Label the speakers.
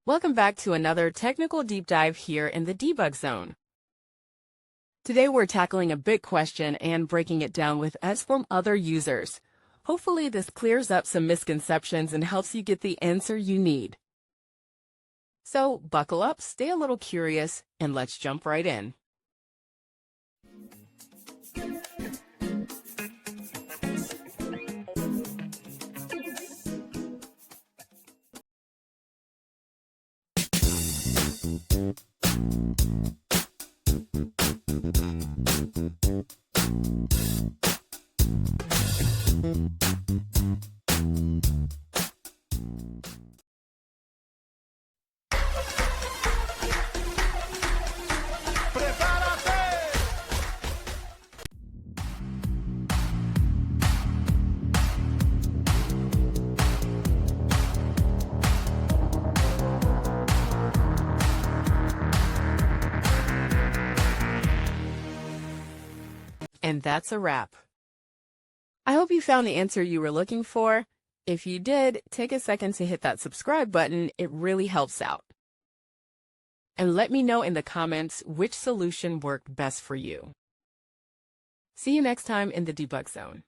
Speaker 1: Welcome back to another technical deep dive here in the Debug Zone. Today we're tackling a big question and breaking it down with us from other users. Hopefully this clears up some misconceptions and helps you get the answer you need. So buckle up, stay a little curious, and let's jump right in. And that's a wrap. I hope you found the answer you were looking for. If you did, take a second to hit that subscribe button. It really helps out. And let me know in the comments which solution worked best for you. See you next time in the Debug Zone.